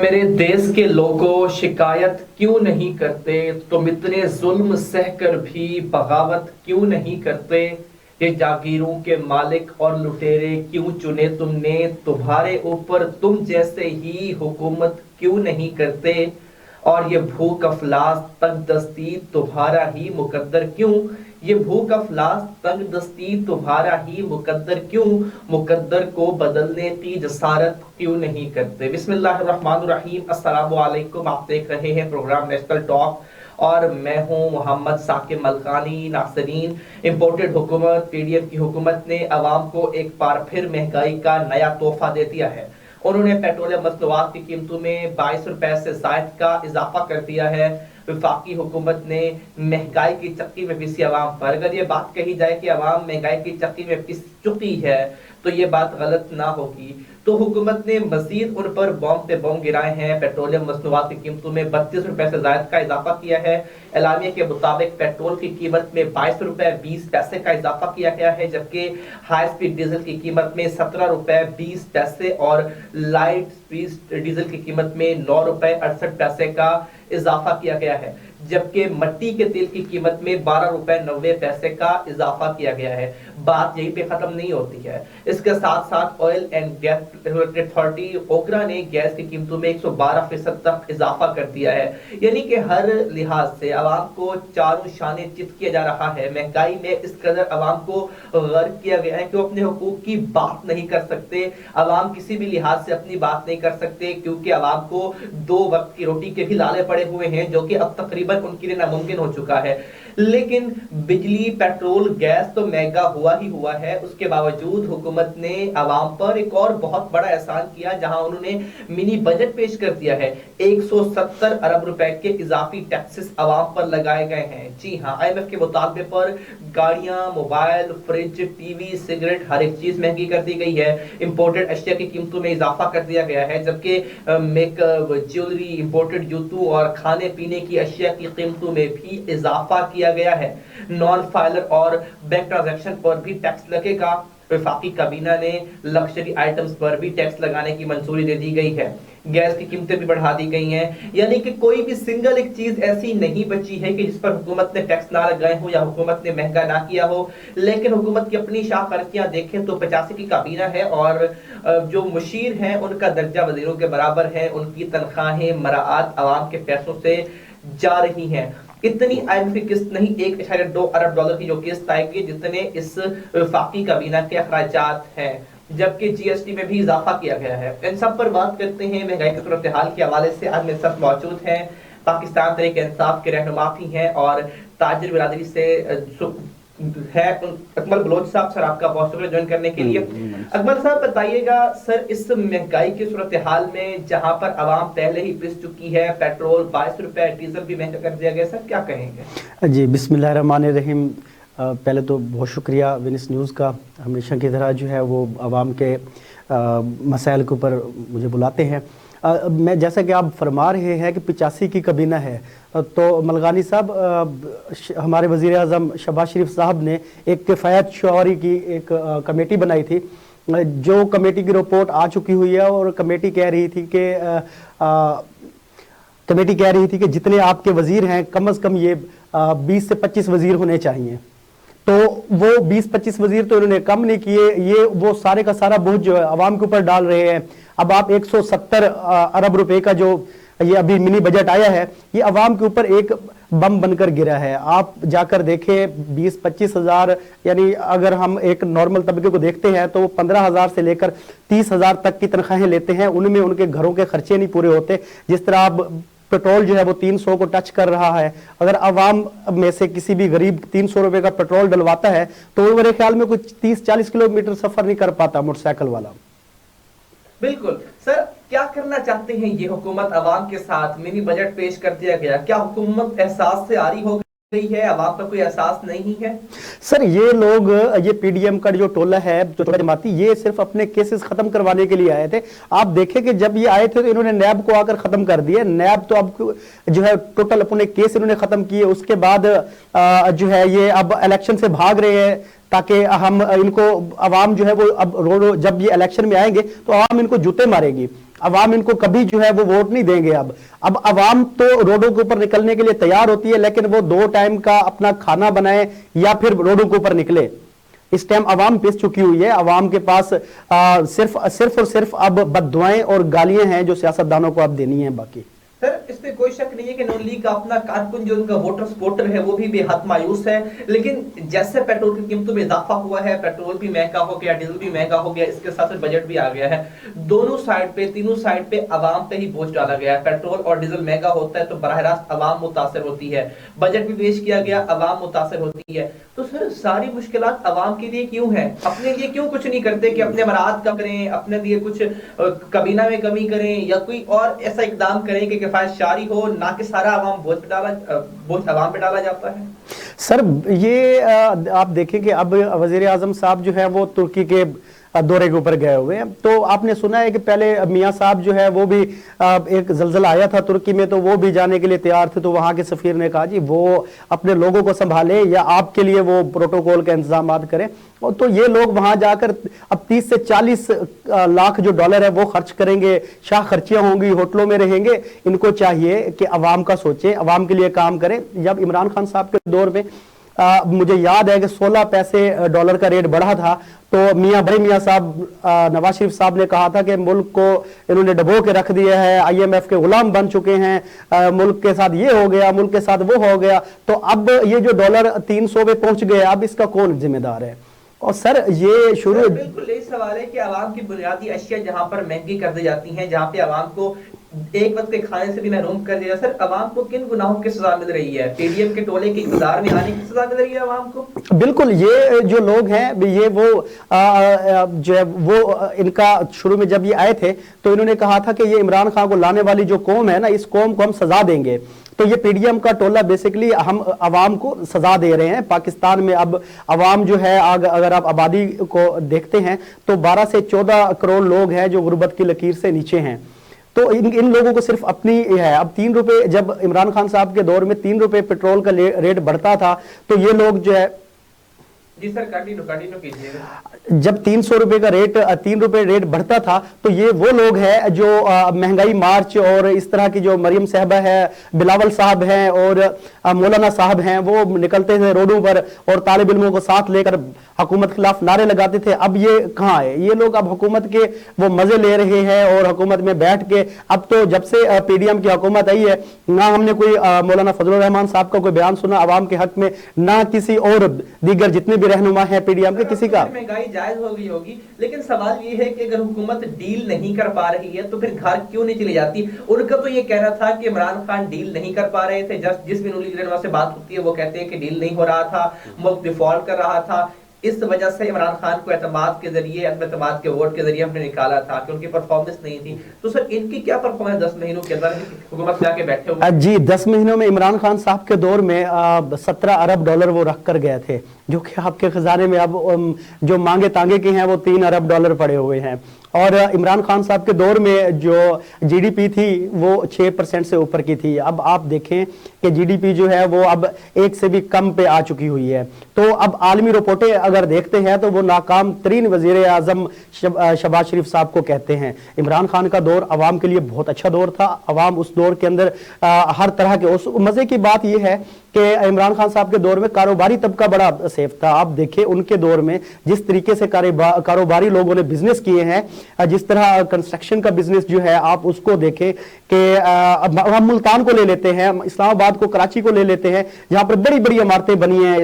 میرے دیس کے لوگوں شکایت کیوں نہیں کرتے؟ تم اتنے ظلم سہ کر بھی بغاوت کیوں نہیں کرتے؟ یہ جاگیروں کے مالک اور لٹیرے کیوں چنے تم نے؟ تمہارے اوپر تم جیسے ہی حکومت کیوں نہیں کرتے؟ اور یہ بھوک افلاس تنگ دستی تمہارا ہی مقدر کیوں؟ یہ بھوک افلاس تنگ دستی تمہارا ہی مقدر کیوں؟ مقدر کو بدلنے کی جسارت کیوں نہیں کرتے؟ بسم اللہ الرحمن الرحیم۔ السلام علیکم، آپ دیکھ رہے ہیں پروگرام نیشنل ٹاک اور میں ہوں محمد ثاقب ملکانی۔ ناظرین، امپورٹڈ حکومت پی ڈی ایم کی حکومت نے عوام کو ایک بار پھر مہنگائی کا نیا تحفہ دے دیا ہے۔ انہوں نے پیٹرولیم مصنوعات کی قیمتوں میں 22 روپے سے زائد کا اضافہ کر دیا ہے۔ وفاقی حکومت نے مہنگائی کی چکی میں پسی عوام پر، اگر یہ بات کہی جائے کہ عوام مہنگائی کی چکی میں پس چکی ہے تو یہ بات غلط نہ ہوگی۔ تو حکومت نے مزید ان پر بم پہ بم گرائے ہیں۔ پیٹرولیم مصنوعات کی قیمتوں میں 32 روپے سے زائد کا اضافہ کیا ہے۔ اعلامیہ کے مطابق پیٹرول کی قیمت میں 22 روپے 20 پیسے کا اضافہ کیا گیا ہے، جبکہ ہائی سپیڈ ڈیزل کی قیمت میں 17 روپے 20 پیسے اور لائٹ سپیڈ ڈیزل کی قیمت میں 9 روپے 68 پیسے کا اضافہ کیا گیا ہے، جبکہ مٹی کے تیل کی قیمت میں 12 روپے 90 پیسے کا اضافہ کیا گیا ہے۔ بات یہیں پہ ختم نہیں ہوتی ہے، اس کے ساتھ ساتھ آئل اینڈ گیس اتھارٹی اوکرا نے گیس کی قیمتوں میں 112% تک اضافہ کر دیا ہے۔ یعنی کہ ہر لحاظ سے عوام کو چاروں شانے چت کیا جا رہا ہے۔ مہنگائی میں اس قدر عوام کو غرق کیا گیا ہے کہ وہ اپنے حقوق کی بات نہیں کر سکتے۔ عوام کسی بھی لحاظ سے اپنی بات نہیں کر سکتے، کیونکہ عوام کو 2 وقت کی روٹی کے بھی لالے پڑے ہوئے ہیں، جو کہ اب تقریباً ان کے لیے ناممکن ہو چکا ہے۔ لیکن بجلی، پیٹرول، گیس تو مہنگا ہوا ہے، اس کے باوجود حکومت نے عوام پر ایک اور بہت بڑا احسان کیا، جہاں انہوں نے منی بجٹ پیش کر دیا ہے۔ 170 ارب روپے کے اضافی ٹیکسز عوام پر لگائے گئے ہیں۔ جی ہاں، آئی ایم ایف کے مطالبے پر گاڑیاں، mobile, fridge, T V, cigarette, ہر ایک چیز مہنگی کر دی گئی ہے۔ امپورٹڈ اشیاء کی قیمتوں میں اضافہ کر دیا گیا ہے، جبکہ میک اپ، جیولری، امپورٹڈ جوتوں اور کھانے پینے کی اشیاء کی قیمتوں میں بھی اضافہ کیا گیا ہے۔ نان فائلر اور بینک ٹرانزیکشن پر بھی ٹیکس لگے گا۔ وفاقی کابینہ نے لکشری آئٹمز پر بھی ٹیکس لگانے کی منظوری دے دی گئی ہے۔ گیس کی قیمتیں بھی بڑھا دی گئی ہیں، یعنی کہ کوئی بھی سنگل ایک چیز ایسی نہیں بچی ہے کہ جس پر حکومت نے ٹیکس نہ لگائے ہو یا حکومت نے مہنگا نہ کیا ہو۔ لیکن حکومت کی اپنی شاہ خرچیاں دیکھیں تو 85 کی کابینہ ہے، اور جو مشیر ہیں ان کا درجہ وزیروں کے برابر ہے، ان کی تنخواہیں مراعات عوام کے پیسوں سے جا رہی ہیں۔ اتنی آئی ایم ایف کی قسط نہیں، 1.2 ارب ڈالر کی جو قسط آئے گی، جتنے اس وفاقی کابینہ کے اخراجات ہیں، جبکہ جی ایس ٹی میں بھی اضافہ کیا گیا ہے۔ ان سب پر بات کرتے ہیں۔ مہنگائی کی صورتحال کے حوالے سے آج میرے ساتھ موجود ہیں پاکستان تحریک انصاف کے رہنما بھی ہیں اور تاجر برادری سے ہے اکمل بلوچ صاحب۔ سر، آپ کا بہت شکریہ جوائن کرنے کے لیے۔ اکمل صاحب بتائیے گا، سر، اس مہنگائی کی صورتحال میں جہاں پر عوام پہلے ہی پس چکی ہے، پیٹرول 22 روپے، ڈیزل بھی مہنگا کر دیا گیا، سر کیا کہیں گے؟ جی، بسم اللہ الرحمن الرحیم۔ پہلے تو بہت شکریہ ونس نیوز کا، ہمیشہ کی طرح جو ہے وہ عوام کے مسائل کے اوپر مجھے بلاتے ہیں۔ میں جیسا کہ آپ فرما رہے ہیں کہ 85 کی کابینہ ہے، تو ملکانی صاحب، ہمارے وزیر اعظم شہباز شریف صاحب نے ایک کفایت شعوری کی ایک کمیٹی بنائی تھی، جو کمیٹی کی رپورٹ آ چکی ہوئی ہے، اور کمیٹی کہہ رہی تھی کہ جتنے آپ کے وزیر ہیں کم از کم یہ 20 سے 25 وزیر ہونے چاہیے۔ تو وہ 20-25 وزیر تو انہوں نے کم نہیں کیے، یہ وہ سارے کا سارا بوجھ جو ہے عوام کے اوپر ڈال رہے ہیں۔ اب آپ 170 ارب روپے کا جو یہ ابھی منی بجٹ آیا ہے، یہ عوام کے اوپر ایک بم بن کر گرا ہے۔ آپ جا کر دیکھیں، 20-25 ہزار، یعنی اگر ہم ایک نارمل طبقے کو دیکھتے ہیں تو وہ 15,000 سے لے کر 30,000 تک کی تنخواہیں لیتے ہیں، ان میں ان کے گھروں کے خرچے نہیں پورے ہوتے۔ جس طرح اب پیٹرول جو ہے وہ 300 کو ٹچ کر رہا ہے، اگر عوام میں سے کسی بھی غریب 300 روپے کا پیٹرول ڈلواتا ہے تو وہ میرے خیال میں کچھ 30-40 کلومیٹر سفر نہیں کر پاتا موٹر سائیکل والا۔ بالکل سر، کیا کرنا چاہتے ہیں یہ حکومت عوام کے ساتھ؟ منی بجٹ پیش کر دیا گیا، کیا حکومت احساس سے آری ہو گئی ہے؟ عوام کا کوئی احساس نہیں ہے؟ سر، یہ لوگ، یہ پی ڈی ایم کا جو ٹولہ ہے، جو جماعتی، یہ صرف اپنے کیسز ختم کروانے کے لیے آئے تھے۔ آپ دیکھیں کہ جب یہ آئے تھے تو انہوں نے نیب کو آ کر ختم کر دیا۔ نیب تو اب جو ہے ٹوٹل اپنے کیس انہوں نے ختم کیے، اس کے بعد جو ہے یہ اب الیکشن سے بھاگ رہے ہیں تاکہ ہم ان کو، عوام جو ہے وہ اب جب یہ الیکشن میں آئیں گے تو عوام ان کو جوتے مارے گی۔ अवाम इनको कभी जो है वो वोट नहीं देंगे। अब अवाम तो रोडों के ऊपर निकलने के लिए तैयार होती है, लेकिन वो 2 टाइम का अपना खाना बनाए या फिर रोडों के ऊपर निकले। इस टाइम अवाम पिस चुकी हुई है। अवाम के पास सिर्फ और सिर्फ अब बद्दुआएं और गालियां हैं जो सियासतदानों को अब देनी है। बाकी सर इसमें कोई शक नहीं है कि नून लीग का अपना कारकुन जो उनका वोटर सपोर्टर है वो भी बेहद मायूस है, लेकिन जैसे पेट्रोल की कीमतों में इजाफा हुआ है, पेट्रोल भी महंगा हो गया, डीजल भी महंगा हो गया, इसके साथ बजट भी आ गया है, दोनों साइड पे तीनों साइड पे अवाम पे ही बोझ डाला गया है। पेट्रोल और डीजल महंगा होता है तो बराह रास्त अवाम मुतासर होती है, बजट भी पेश किया गया, अवाम मुतासर होती है। तो सर सारी मुश्किलात अवाम के लिए क्यों है? अपने लिए क्यों कुछ नहीं करते कि अपने मराद कम करें, अपने लिए कुछ कबीना में कमी करें या कोई और ऐसा इकदाम करें कि किफायत शारी हो, ना कि सारा अवाम बोझ अवाम पे डाला जाता है। सर ये आप देखें कि अब वजीर आजम साहब जो है वो तुर्की के दौरे के ऊपर गए हुए हैं। तो आपने सुना है कि पहले मियां साहब जो है वो भी एक जलजला आया था तुर्की में, तो वो भी जाने के लिए तैयार थे। तो वहां के सफीर ने कहा जी वो अपने लोगों को संभाले या आपके लिए वो प्रोटोकॉल का इंतजाम करें। और तो ये लोग वहां जाकर अब 30 से 40 लाख जो डॉलर है वो खर्च करेंगे, शाह खर्चियां होंगी, होटलों में रहेंगे। इनको चाहिए कि अवाम का सोचें, अवाम के लिए काम करें। जब इमरान खान साहब के दौर में मुझे याद है कि 16 पैसे डॉलर का रेट बढ़ा था, तो मियां साहब नवाज शरीफ साहब ने कहा था कि मुल्क को इन्होंने डबो के रख दिया है, IMF के गुलाम बन चुके हैं, मुल्क के साथ ये हो गया, मुल्क के साथ वो हो गया। तो अब ये जो डॉलर 300 पे पहुंच गए, अब इसका कौन जिम्मेदार है? और सर ये शुरू बिल्कुल यही सवाल है कि आवाम की बुनियादी अशिया जहां पर महंगी कर दी जाती हैं, जहां पे आवाम को एक वक्त के खाने से भी महरूम कर दिया, सर अवाम को किन गुनाहों की सजा मिल रही है? पीडीएम के टोले के इक़्तिदार में आने की सजा मिल रही है अवाम को? बिल्कुल, ये जो लोग हैं ये वो जो है वो इनका शुरू में जब ये आए थे तो इन्होंने कहा था कि ये इमरान खान को लाने वाली जो कौम है ना, इस कौम को हम सजा देंगे। तो ये पीडीएम का टोला बेसिकली हम अवाम को सजा दे रहे हैं। पाकिस्तान में अब अवाम जो है अगर आप आबादी को देखते हैं तो 12 से 14 करोड़ लोग हैं जो गुर्बत की लकीर से नीचे हैं। तो इन लोगों को सिर्फ अपनी है। अब 3 रुपए, जब इमरान खान साहब के दौर में 3 रुपए पेट्रोल का रेट बढ़ता था तो ये लोग जो है, जी सर कंटिन्यू कीजिएगा। जब 300 रुपए का रेट 3 रुपए रेट बढ़ता था तो ये वो लोग हैं जो महंगाई मार्च और इस तरह की जो मरियम साहबा है, बिलावल साहब हैं और मौलाना साहब हैं, वो निकलते थे रोडों पर और तालिब इल्मों को साथ लेकर हुकूमत के खिलाफ नारे लगाते थे। अब ये कहाँ है? ये लोग अब हुकूमत के वो मजे ले रहे हैं और हुकूमत में बैठ के, अब तो जब से पीडीएम की हुकूमत आई है ना हमने कोई मौलाना फजलुर रहमान साहब का कोई बयान सुना अवाम के हक में, ना किसी और दीगर जितने भी रहनुमा है पीडीएम के किसी का। महंगाई जायज हो गई होगी, लेकिन सवाल ये है कि अगर हुकूमत डील नहीं कर पा रही है तो फिर घर क्यों नहीं चली जाती? उनका तो ये कहना था कि इमरान खान डील नहीं कर पा रहे थे। जिस भी नून लीग रहनुमा से बात होती है वो कहते हैं कि डील नहीं हो रहा था, मुल्क डिफॉल्ट कर रहा था। इस वजह से इमरान खान को एतमाद के जरिए, एतमाद के वोट के जरिए हमने निकाला था कि उनकी परफॉर्मेंस नहीं थी। तो सर इनकी क्या परफॉर्मेंस 10 महीनों के अंदर हुकूमत में आके बैठे हुए? जी 10 महीनों में इमरान खान साहब के दौर में 17 अरब डॉलर वो रख कर गए थे, जो कि आपके खजाने में अब जो मांगे तांगे के हैं वो 3 अरब डॉलर पड़े हुए हैं। और इमरान खान साहब के दौर में जो जीडीपी थी वो 6% से ऊपर की थी। अब आप देखें कि जीडीपी जो है वो अब 1 से भी कम पे आ चुकी हुई है। तो अब आलमी रिपोर्टें अगर देखते हैं तो वो नाकाम तरीन वजीर आजम शहबाज शरीफ साहब को कहते हैं। इमरान खान का दौर अवाम के लिए बहुत अच्छा दौर था। अवाम उस दौर के अंदर हर तरह के, उस मजे की बात यह है कि इमरान खान साहब के दौर में कारोबारी तबका बड़ा सेफ था। आप देखिए उनके दौर में जिस तरीके से कारोबारी लोगों ने बिजनेस किए हैं, जिस तरह कंस्ट्रक्शन का बिजनेस जो है आप उसको देखें कि हम मुल्तान को ले लेते हैं, इस्लामाबाद को, कराची को ले लेते हैं, जहां पर बड़ी बड़ी इमारतें बनी हैं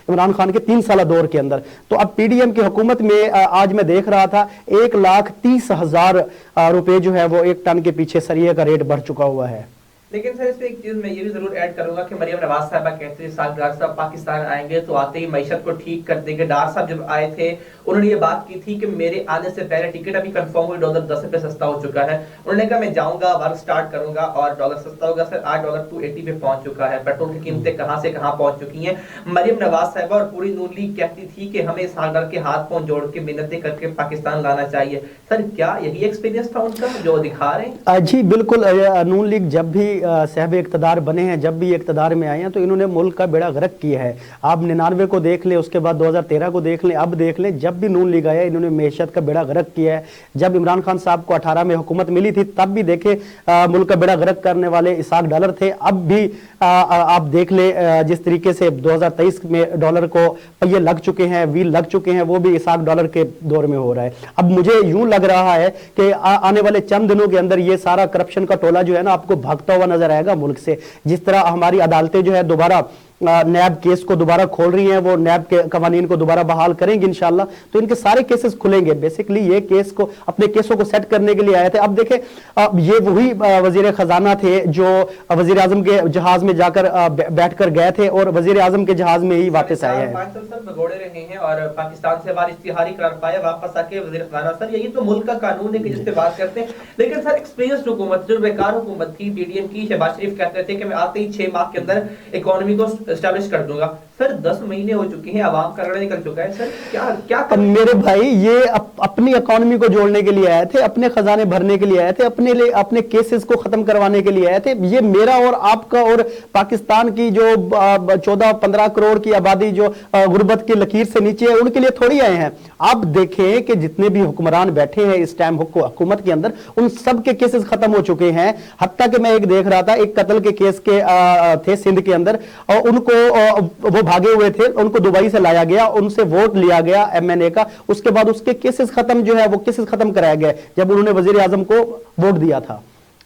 इमरान खान के 3 साल दौर के अंदर। तो अब पीडीएम की हुकूमत में आज मैं देख रहा था 1,30,000 रुपए जो है वो 1 टन के पीछे सरिये का रेट बढ़ चुका हुआ है। लेकिन सर इसमें एक चीज मैं ये भी जरूर ऐड करूंगा कि मरियम नवाज साहबा कहते हैं डॉक्टर साहब पाकिस्तान आएंगे तो आते ही मईशत को ठीक कर देंगे। डॉक्टर साहब जब आए थे उन्होंने ये बात की थी कि मेरे आने से पहले टिकट अभी कंफर्म हुई, डॉलर 10 रुपए सस्ता हो चुका है। उन्होंने कहा मैं जाऊंगा, वर्क स्टार्ट करूंगा और डॉलर सस्ता होगा। सर आज डॉलर 280 पे पहुंच चुका है। पेट्रोल की कीमतें कहां से कहां पहुंच चुकी हैं। मरियम नवाज साहबा और पूरी नून लीग कहती थी कि हमें इस हालदार के हाथ पांव जोड़ के मिन्नतें करके पाकिस्तान लाना चाहिए। सर क्या यही एक्सपीरियंस था उनका जो दिखा रहे हैं? जी बिल्कुल। नून लीग जब भी साहब इक़्तिदार बने हैं, जब भी इक़्तिदार में आए हैं तो इन्होंने मुल्क का बेड़ा गर्क किया है। आप 99 को देख लें, उसके बाद 2013 को देख लें, अब देख लें, जब भी नून लीग आया इन्होंने मेशत का बेड़ा गर्क किया है। जब इमरान खान साहब को 18 में हुकूमत मिली थी तब भी देखे मुल्क का बेड़ा गर्क करने वाले इसाक डालर थे। अब भी आप देख ले जिस तरीके से 2023 में डॉलर को पहिए लग चुके हैं, व्हील लग चुके हैं, वो भी इसाक डॉलर के दौर में हो रहा है। अब मुझे यूं लग रहा है कि आने वाले चंद दिनों के अंदर ये सारा करप्शन का टोला जो है ना आपको भागता हुआ नजर आएगा मुल्क से। जिस तरह हमारी अदालतें जो है दोबारा नैब केस को दोबारा खोल रही हैं, वो नैब के कवानीन को दोबारा बहाल करेंगे इंशाल्लाह, तो इनके सारे केसेस खुलेंगे। बेसिकली ये केस को अपने केसों को सेट करने के लिए आए थे। अब देखें ये वही वजीर खजाना थे जो वजीर आजम के जहाज में जाकर बैठकर गए थे और वजीर आजम के जहाज में ही वापस आए हैं। 5 साल सर भगोड़े रहे हैं और पाकिस्तान से बाहर इश्तिहारी करार पाया, वापस आके वजीर खजाना। सर यही तो मुल्क का कानून है कि जिस पे बात करते हैं। लेकिन सर एक्सपीरियंस हुकूमत, जो बेकार हुकूमत थी पीडीएम की, शहबाज शरीफ कहते थे कि मैं आते ही 6 माह के अंदर इकोनॉमी को एस्टैब्लिश कर दूंगा। सर 10 महीने हो चुके हैं, आवाम का रड़ा निकल चुका है। सर क्या मेरे भाई ये अपनी इकोनॉमी को जोड़ने के लिए आए थे, अपने खजाने भरने के लिए आए थे, अपने लिए अपने केसेस को खत्म करवाने के लिए आए थे। ये मेरा और आपका और पाकिस्तान की जो 14-15 करोड़ की आबादी जो गुर्बत की लकीर से नीचे है उनके लिए थोड़ी आए हैं। आप देखें कि जितने भी हुक्मरान बैठे हैं इस टाइम हुकूमत के अंदर, उन सब के केसेस खत्म हो चुके हैं। हत्ता कि मैं एक देख रहा था, एक कत्ल के केस के थे सिंध के अंदर, और उनको वो भागे हुए थे, उनको दुबई से लाया गया, उनसे वोट लिया गया एमएनए का, उसके बाद उसके केसेस खत्म जो है वो केसेस खत्म कराया गया जब उन्होंने वजीर आजम को वोट दिया था।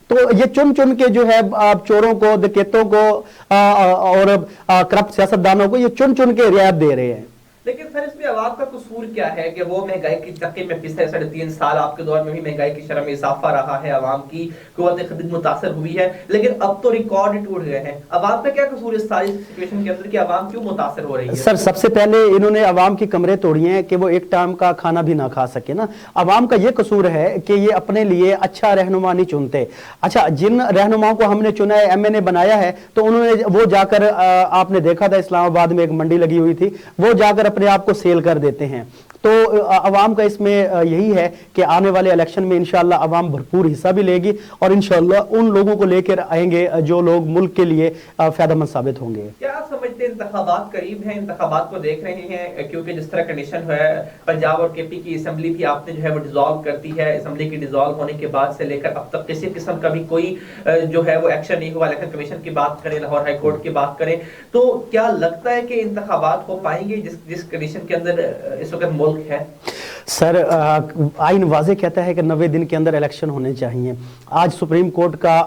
तो ये चुन चुन के जो है चोरों को, डकैतों को और करप्ट सियासतदानों को ये चुन चुन के रियायत दे रहे हैं। लेकिन सर इसमें आवाम का कसूर क्या है कि वो महंगाई की चक्के में पिसे। 3.5 साल आपके दौर में भी महंगाई की शरह में इजाफा रहा है, आवाम की कुव्वत खरीद मुतासर हुई है, लेकिन अब तो रिकॉर्ड टूट गए हैं। आवाम का क्या कसूर इस सारी सिचुएशन के अंदर कि आवाम क्यों मुतासर हो रही है? सर सबसे पहले इन्होंने आवाम की कमरे तोड़ी हैं कि वो एक टाइम का खाना भी ना खा सके ना। आवाम का ये कसूर है कि ये अपने लिए अच्छा रहनुमा नहीं चुनते। अच्छा, जिन रहनुमाओं को हमने चुना है, एमएनए बनाया है, तो उन्होंने वो जाकर आपने देखा था इस्लामाबाद में एक मंडी लगी हुई थी, वो जाकर अपने आप को सेल कर देते हैं। तो अवाम का इसमें यही है कि आने वाले इलेक्शन में इंशाअल्लाह अवाम भरपूर हिस्सा भी लेगी और इंशाअल्लाह उन लोगों को लेकर आएंगे जो लोग मुल्क के लिए फायदेमंद साबित होंगे। क्या आप समझते हैं इंतखाबात करीब हैं, इंतखाबात को देख रहे हैं, क्योंकि जिस तरह कंडीशन है पंजाब और केपी की असेंबली भी आपने जो है वो डिसॉल्व कर दी है। असेंबली की डिसॉल्व होने के बाद से लेकर अब तक किसी किस्म का भी कोई जो है वो एक्शन नहीं हुआ। इलेक्शन कमीशन की बात करें, लाहौर हाई कोर्ट की बात करें, तो क्या लगता है कि इंतखाबात हो पाएंगे जिस कंडीशन के अंदर इस वक्त मुल्क है? सर आइन वाज़े कहता है कि 90 दिन के अंदर इलेक्शन होने चाहिए। आज सुप्रीम कोर्ट का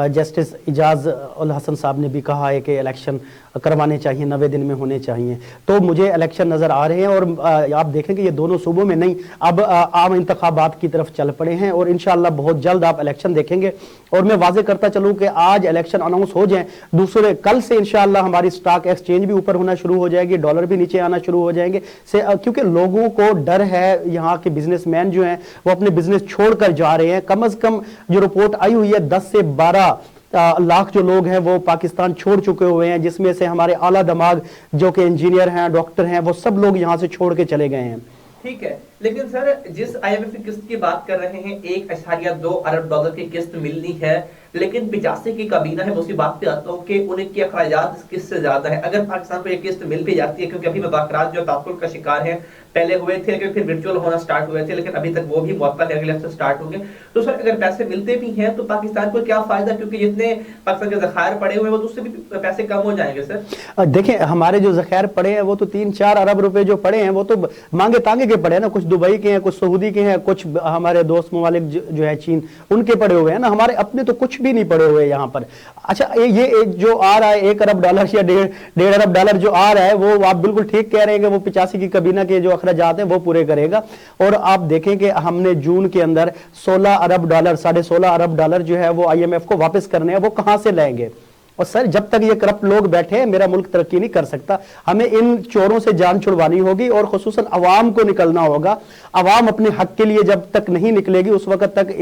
जस्टिस इजाज उल हसन साहब ने भी कहा है कि इलेक्शन करवाने चाहिए, 90 दिन में होने चाहिए। तो मुझे इलेक्शन नज़र आ रहे हैं और आप देखेंगे ये दोनों सूबों में नहीं, अब आम इंतखाबात की तरफ चल पड़े हैं और इंशाअल्लाह बहुत जल्द आप इलेक्शन देखेंगे। और मैं वाज़े करता चलूँ कि आज इलेक्शन अनाउंस हो जाएं, दूसरे कल से इंशाअल्लाह हमारी स्टॉक एक्सचेंज भी ऊपर होना शुरू हो जाएगी, डॉलर भी नीचे आना शुरू हो जाएंगे क्योंकि लोगों को डर है। यहाँ के बिजनेसमैन जो हैं वो अपने बिजनेस छोड़कर जा रहे हैं। कम से कम जो रिपोर्ट आई हुई है 10 से 12 लाख जो लोग हैं वो पाकिस्तान छोड़ चुके हुए हैं, जिसमें से हमारे आला दिमाग जो कि इंजीनियर हैं, डॉक्टर हैं, वो सब लोग यहाँ से छोड़ के चले गए हैं। ठीक है, लेकिन सर जिस IMF की किस्त की बात कर रहे हैं, 1.2 अरब डॉलर की किस्त मिलनी है, लेकिन 85 की काबीना है। मैं उसी बात पे आता हूँ कि उनके अखराजात इस किस्त से ज्यादा है। अगर पाकिस्तान को एक किस्त मिल भी जाती है, क्योंकि अभी मुज़ाकरात जो ताकुल का शिकार है, पहले हुए थे लेकिन फिर वर्चुअल होना स्टार्ट हुए थे, लेकिन अभी तक वो भी मुअत्तल है, अगले हफ्ते स्टार्ट होंगे। तो सर अगर पैसे मिलते भी हैं तो पाकिस्तान को क्या फायदा, क्योंकि जितने पाकिस्तान के ज़खायर पड़े हुए हैं वो तो उससे भी पैसे कम हो जाएंगे। सर देखें हमारे जो ज़खायर पड़े हैं वो तो 3-4 अरब रुपए जो पड़े हैं वो तो मांगे तांगे के पड़े हैं ना। कुछ दुबई के हैं, कुछ सऊदी के हैं, कुछ हमारे दोस्त ममालिक जो है चीन, उनके पड़े हुए हैं ना। हमारे अपने तो कुछ भी नहीं पड़े हुए यहाँ पर। अच्छा ये जो आ रहा है 1 अरब डॉलर या 1.5 अरब डॉलर जो आ रहा है, वो आप बिल्कुल ठीक कह रहे हैं कि वो 85 की काबीना के जो अखराजात हैं वो पूरे करेगा। और आप देखें कि हमने जून के अंदर 16 अरब डॉलर 16.5 अरब डॉलर जो है वो IMF को वापस करने हैं, वो कहां से लाएंगे? और सर जब तक ये करप्ट लोग बैठे हैं मेरा मुल्क तरक्की नहीं कर सकता। हमें इन चोरों से जान छुड़वानी होगी और खुसूसन अवाम को निकलना होगा। अवाम अपने हक के लिए जब तक नहीं निकलेगी उस वक्त तक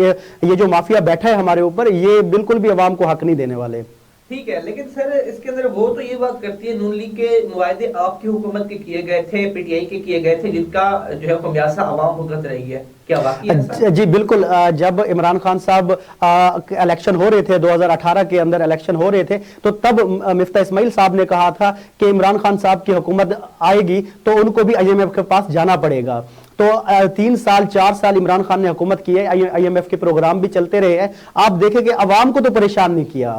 ये जो माफिया बैठा है हमारे ऊपर, ये बिल्कुल भी अवाम को हक नहीं देने वाले। ٹھیک ہے، لیکن سر اس کے اندر وہ تو یہ بات کرتی ہے نون لیگ کے معاہدے آپ کی حکومت کے کیے گئے تھے، پی ٹی آئی کے کیے گئے تھے، جن کا جو ہے خمیازہ عوام بھگت رہی ہے، کیا واقعی ایسا؟ جی بالکل، جب عمران خان صاحب الیکشن ہو رہے تھے 2018 کے اندر الیکشن ہو رہے تھے، تو تب مفتاح اسماعیل صاحب نے کہا تھا کہ عمران خان صاحب کی حکومت آئے گی تو ان کو بھی آئی ایم ایف کے پاس جانا پڑے گا. تو 3 سال 4 سال عمران خان نے حکومت کی ہے، آئی ایم ایف کے پروگرام بھی چلتے رہے ہیں. آپ دیکھیں کہ عوام کو تو پریشان نہیں کیا.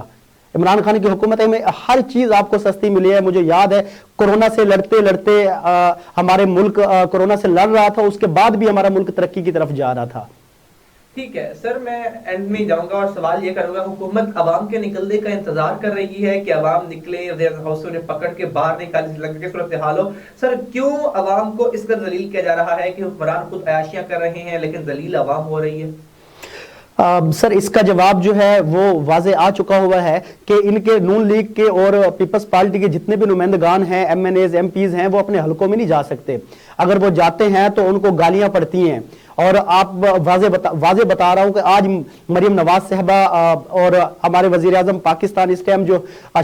عمران خان کی حکومت میں ہر چیز آپ کو سستی ملی ہے. مجھے یاد ہے کورونا سے لڑتے لڑتے ہمارے ملک کورونا سے لڑ رہا تھا، اس کے بعد بھی ہمارا ملک ترقی کی طرف جا رہا تھا. ٹھیک ہے سر، میں اینڈ میں جاؤں گا اور سوال یہ کروں گا، حکومت عوام کے نکلنے کا انتظار کر رہی ہے کہ عوام نکلے، ہاؤسوں نے پکڑ کے باہر نکالے لگے کے صورتحال ہو. سر کیوں عوام کو اس قدر ذلیل کیا جا رہا ہے کہ حکمران خود عیاشیاں کر رہے ہیں لیکن ذلیل عوام ہو رہی ہے؟ سر اس کا جواب جو ہے وہ واضح آ چکا ہوا ہے کہ ان کے نون لیگ کے اور پیپلز پارٹی کے جتنے بھی نمائندگان ہیں، M N As, M Ps ہیں، وہ اپنے حلقوں میں نہیں جا سکتے. اگر وہ جاتے ہیں تو ان کو گالیاں پڑتی ہیں. اور آپ واضح بتا رہا ہوں کہ آج مریم نواز صاحبہ اور ہمارے وزیر اعظم پاکستان اس ٹائم جو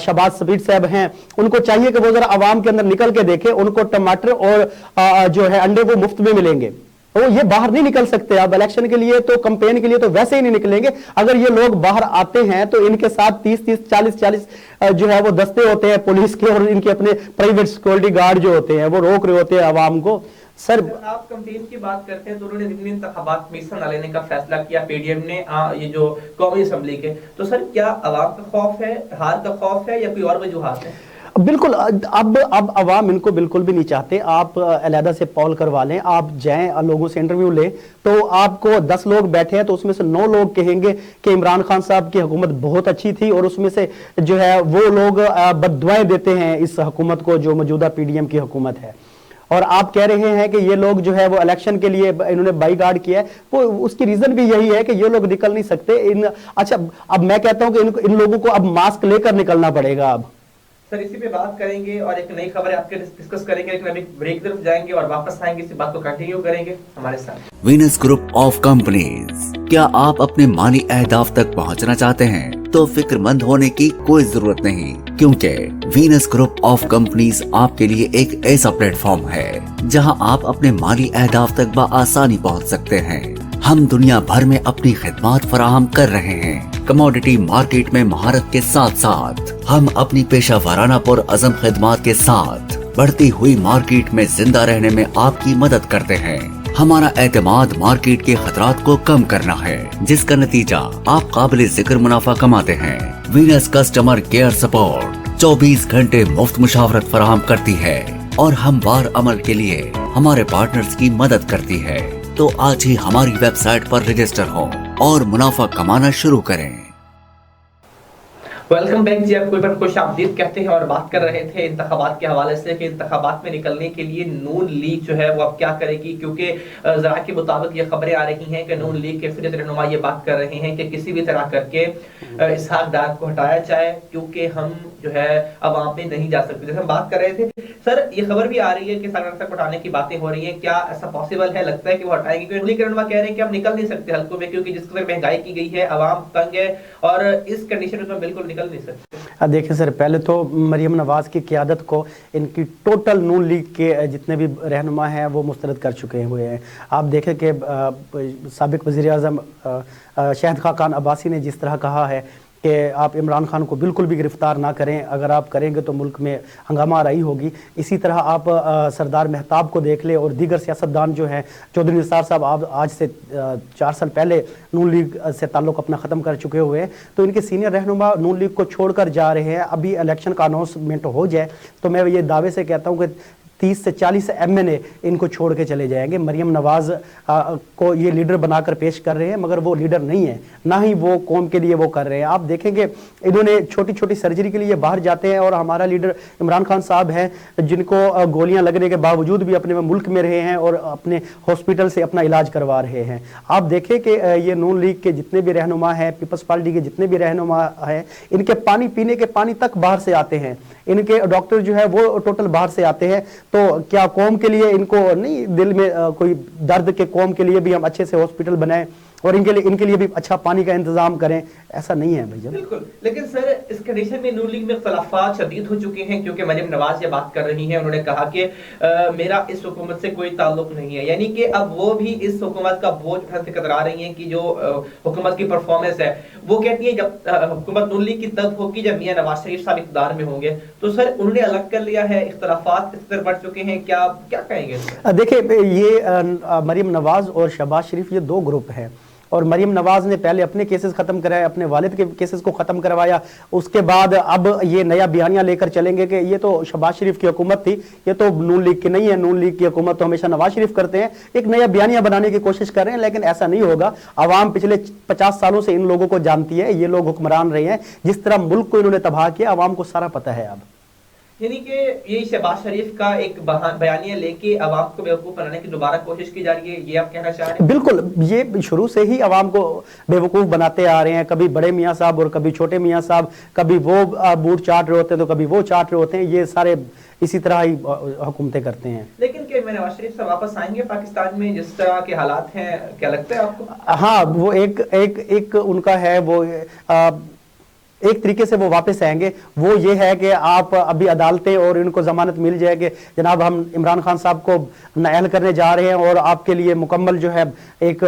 شہباز شفیق صاحب ہیں، ان کو چاہیے کہ وہ ذرا عوام کے اندر نکل کے دیکھیں. ان کو ٹماٹر اور جو ہے انڈے وہ مفت میں ملیں گے. وہ یہ باہر نہیں نکل سکتے. اب الیکشن کے لیے تو کمپین کے لیے تو ویسے ہی نہیں نکلیں گے. اگر یہ لوگ باہر آتے ہیں تو ان کے ساتھ 30 40 جو ہے وہ دستے ہوتے ہیں پولیس کے، اور ان کے اپنے پرائیویٹ سیکورٹی گارڈ جو ہوتے ہیں وہ روک رہے ہوتے ہیں عوام کو. سر آپ کمپین کی بات کرتے ہیں تو انہوں نے ضمنی انتخابات میں حصہ نہ لینے کا فیصلہ کیا پی ڈی ایم نے، یہ جو قومی اسمبلی کے. تو سر کیا عوام کا خوف ہے، ہار کا خوف ہے، یا کوئی اور وجوہات ہے؟ بالکل، اب عوام ان کو بالکل بھی نہیں چاہتے. آپ علیحدہ سے پول کروا لیں، آپ جائیں لوگوں سے انٹرویو لیں تو آپ کو 10 لوگ بیٹھے ہیں تو اس میں سے 9 لوگ کہیں گے کہ عمران خان صاحب کی حکومت بہت اچھی تھی، اور اس میں سے جو ہے وہ لوگ بد دعائیں دیتے ہیں اس حکومت کو جو موجودہ پی ڈی ایم کی حکومت ہے. اور آپ کہہ رہے ہیں کہ یہ لوگ جو ہے وہ الیکشن کے لیے انہوں نے بائی کارڈ کیا ہے، وہ اس کی ریزن بھی یہی ہے کہ یہ لوگ نکل نہیں سکتے. اچھا اب میں کہتا ہوں کہ ان لوگوں کو اب ماسک لے کر نکلنا پڑے گا. اب سر اسی پہ بات کریں گے اور ایک نئی خبر آپ کے ڈسکس کریں گے، لیکن ابھی بریک طرف جائیں گے اور واپس آئیں گے، اسی بات کو کنٹینیو کریں گے ہمارے ساتھ. Venus group of companies. کیا آپ اپنے مالی اہداف تک پہنچنا چاہتے ہیں؟ تو فکر مند ہونے کی کوئی ضرورت نہیں، کیونکہ وینس گروپ آف کمپنیز آپ کے لیے ایک ایسا پلیٹ فارم ہے جہاں آپ اپنے مالی اہداف تک بآسانی پہنچ سکتے ہیں. ہم دنیا بھر میں اپنی خدمات فراہم کر رہے ہیں. کموڈٹی مارکیٹ میں مہارت کے ساتھ ساتھ ہم اپنی پیشہ ورانہ پر عزم خدمات کے ساتھ بڑھتی ہوئی مارکیٹ میں زندہ رہنے میں آپ کی مدد کرتے ہیں. ہمارا اعتماد مارکیٹ کے خطرات کو کم کرنا ہے، جس کا نتیجہ آپ قابل ذکر منافع کماتے ہیں. وینس کسٹمر کیئر سپورٹ 24 گھنٹے مفت مشاورت فراہم کرتی ہے اور ہموار عمل کے لیے ہمارے پارٹنرز کی مدد کرتی ہے. تو آج ہی ہماری ویب سائٹ پر رجسٹر ہوں اور منافع کمانا شروع کریں. ویلکم بیک جی، آپ کوئی پر خوش آمدید کہتے ہیں اور بات کر رہے تھے انتخابات کے حوالے سے کہ انتخابات میں نکلنے کے لیے نون لیگ جو ہے وہ اب کیا کرے گی، کیونکہ ذرائع کے مطابق یہ خبریں آ رہی ہیں کہ نون لیگ کے اکثریت رہنما یہ بات کر رہے ہیں کہ کسی بھی طرح کر کے اسحاق ڈار کو ہٹایا جائے، کیونکہ ہم جو ہے عوام میں نہیں جا سکتے. جیسے ہم بات کر رہے تھے سر، یہ خبر بھی آ رہی ہے کہ اسحاق ڈار تک ہٹانے کی باتیں ہو رہی ہیں، کیا ایسا پاسبل ہے؟ لگتا ہے کہ وہ ہٹائیں گے؟ کیونکہ نون لیگ کے رہنما کہہ رہے ہیں کہ ہم نکل نہیں سکتے حلقوں میں، کیونکہ جس قدر مہنگائی کی گئی ہے عوام تنگ ہے اور اس کنڈیشن میں بالکل نکل نہیں سکتے. دیکھیں سر، پہلے تو مریم نواز کی قیادت کو ان کی ٹوٹل نون لیگ کے جتنے بھی رہنما ہیں وہ مسترد کر چکے ہوئے ہیں. آپ دیکھیں کہ سابق وزیر اعظم شاہد خاقان عباسی نے جس طرح کہا ہے کہ آپ عمران خان کو بالکل بھی گرفتار نہ کریں، اگر آپ کریں گے تو ملک میں ہنگامہ آرائی ہوگی. اسی طرح آپ سردار مہتاب کو دیکھ لیں اور دیگر سیاستدان جو ہیں، چودھری نثار صاحب آج سے 4 سال پہلے نون لیگ سے تعلق اپنا ختم کر چکے ہوئے ہیں، تو ان کے سینئر رہنما نون لیگ کو چھوڑ کر جا رہے ہیں. ابھی الیکشن کا اناؤنسمنٹ ہو جائے تو میں یہ دعوے سے کہتا ہوں کہ 30 سے 40 ایم این اے ان کو چھوڑ کے چلے جائیں گے. مریم نواز کو یہ لیڈر بنا کر پیش کر رہے ہیں، مگر وہ لیڈر نہیں ہے، نہ ہی وہ قوم کے لیے وہ کر رہے ہیں. آپ دیکھیں کہ انہوں نے چھوٹی چھوٹی سرجری کے لیے باہر جاتے ہیں، اور ہمارا لیڈر عمران خان صاحب ہیں جن کو گولیاں لگنے کے باوجود بھی اپنے ملک میں رہے ہیں اور اپنے ہاسپٹل سے اپنا علاج کروا رہے ہیں. آپ دیکھیں کہ یہ نون لیگ کے جتنے بھی رہنما ہیں، پیپلز پارٹی کے جتنے بھی رہنما ہیں، ان کے پانی پینے کے پانی تک باہر سے آتے ہیں، ان کے ڈاکٹر جو ہے وہ ٹوٹل باہر سے آتے ہیں. تو کیا قوم کے لیے ان کو نہیں دل میں کوئی درد کہ قوم کے لیے بھی ہم اچھے سے ہاسپٹل بنائیں؟ और इनके लिए भी अच्छा पानी का इंतजाम करें, ऐसा नहीं है भैया। बिल्कुल, लेकिन सर इस कंडीशन में नून लीग में इख्तलाफात शदीद हो चुके हैं, क्योंकि मरियम नवाज ये बात कर रही हैं, उन्होंने कहा कि मेरा इस हुकूमत से कोई ताल्लुक नहीं है, यानी कि अब वो भी इस हुकूमत का बोझ उठाने से कतरा रही हैं कि जो हुकूमत की परफॉर्मेंस है, वो कहती है जब हुकूमत नून लीग की तब होगी जब मियां नवाज शरीफ साहब इक़्तिदार में होंगे। तो सर उन्होंने अलग कर लिया है, इख्तलाफात इस तरह बढ़ चुके हैं, क्या कहेंगे? देखिए ये मरियम नवाज और शहबाज शरीफ ये दो ग्रुप हैं, और मरियम नवाज ने पहले अपने केसेस खत्म कराए, अपने वालिद के केसेस को खत्म करवाया, उसके बाद अब ये नया बयानिया लेकर चलेंगे कि ये तो शहबाज शरीफ की हुकूमत थी, ये तो नून लीग की नहीं है, नून लीग की हुकूमत तो हमेशा नवाज शरीफ करते हैं। एक नया बयानिया बनाने की कोशिश कर रहे हैं, लेकिन ऐसा नहीं होगा। आवाम पिछले 50 सालों से इन लोगों को जानती है, ये लोग हुक्मरान रहे हैं, जिस तरह मुल्क को इन्होंने तबाह किया आवाम को सारा पता है। अब यानी कि ये शहबाज शरीफ का एक बयानिया लेके अवाम को बेवकूफ बनाने की दोबारा कोशिश की जा रही है, ये आप कहना चाह रहे हैं? बिल्कुल, ये शुरू से ही अवाम को बेवकूफ बनाते आ रहे हैं, कभी बड़े मियाँ साहब और कभी छोटे मियाँ साहब, कभी वो बूट चाट रहे होते हैं तो कभी वो चाट रहे होते हैं, ये सारे इसी तरह ही हुकूमतें करते हैं। लेकिन क्या नवाज शरीफ साहब वापस आएंगे पाकिस्तान में जिस तरह के हालात हैं, क्या लगता है आपको? हाँ, वो एक उनका है, वो एक तरीके से वो वापस आएंगे। वो ये है कि आप अभी अदालतें और इनको जमानत मिल जाए कि जनाब हम इमरान खान साहब को नाअहल करने जा रहे हैं और आपके लिए मुकम्मल जो है एक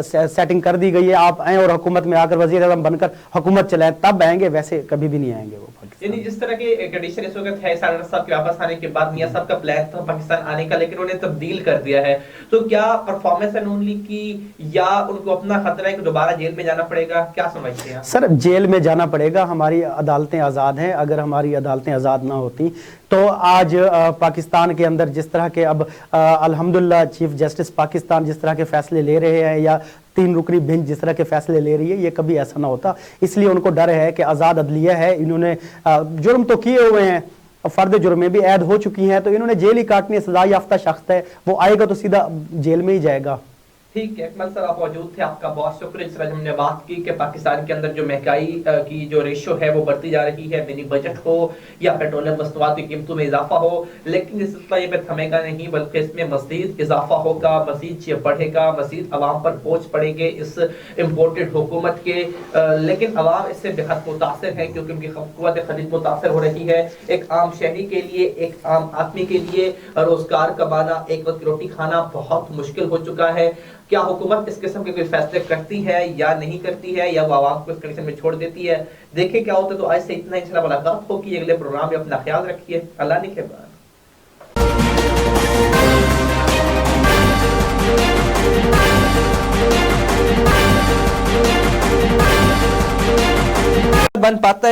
सेटिंग कर दी गई है, आप आए और हुकूमत में आकर वजीर आज़म बनकर हुकूमत चलाएं, तब आएंगे, वैसे कभी भी नहीं आएंगे वो। यानी जिस तरह के कंडीशन इस वक्त है सारन साहब के वापस आने के बाद, मियां साहब का प्लान था पाकिस्तान आने का, लेकिन उन्होंने तब्दील कर दिया है, तो क्या परफॉर्मेंस है नून लीग की, या उनको अपना खतरा है कि दोबारा जेल में जाना पड़ेगा, क्या समझते हैं? सर जेल में जाना पड़ेगा, हमारी अदालतें आज़ाद हैं, अगर हमारी अदालतें आज़ाद ना होती तो आज पाकिस्तान के अंदर जिस तरह के अब अल्हम्दुलिल्लाह चीफ जस्टिस पाकिस्तान जिस तरह के फैसले ले रहे हैं, या 3 रुकनी बेंच जिस तरह के फैसले ले रही है, ये कभी ऐसा ना होता। इसलिए उनको डर है कि आज़ाद अदलिया है, इन्होंने जुर्म तो किए हुए हैं, फर्द जुर्म में भी ऐद हो चुकी हैं, तो इन्होंने जेल ही काटनी है, सजा याफ्ता शख्स है, वो आएगा तो सीधा जेल में ही जाएगा। ठीक है अकमल सर, आप मौजूद थे, आपका बहुत शुक्रिया। जिस तरह हमने बात की कि पाकिस्तान के अंदर जो महंगाई की जो रेशो है वो बढ़ती जा रही है, मिनी बजट हो या पेट्रोलियम मसनूआत की कीमतों में इजाफा हो, लेकिन इस सिलसिला ये थमेगा नहीं, बल्कि इसमें मज़ीद इजाफा होगा, मज़ीद बढ़ेगा, मज़ीद अवाम पर बोझ पड़ेंगे इस इम्पोर्टेड हुकूमत के। लेकिन अवाम इससे बेहद मुतासर है, क्योंकि उनकी क़ुव्वत ख़रीद मुतासर हो रही है। एक आम शहरी के लिए, एक आम आदमी के लिए रोजगार कमाना, एक वक्त की रोटी खाना बहुत मुश्किल हो चुका है। क्या हुकूमत इस किस्म के कोई फैसले करती है या नहीं करती है, या वो आवाम को इस कंडीशन में छोड़ देती है? देखें क्या होता है। तो आज से इतना, इंशाल्लाह मुलाकात होगी अगले प्रोग्राम में। अपना ख्याल रखिए, अल्लाह निगहबान। बन पाता है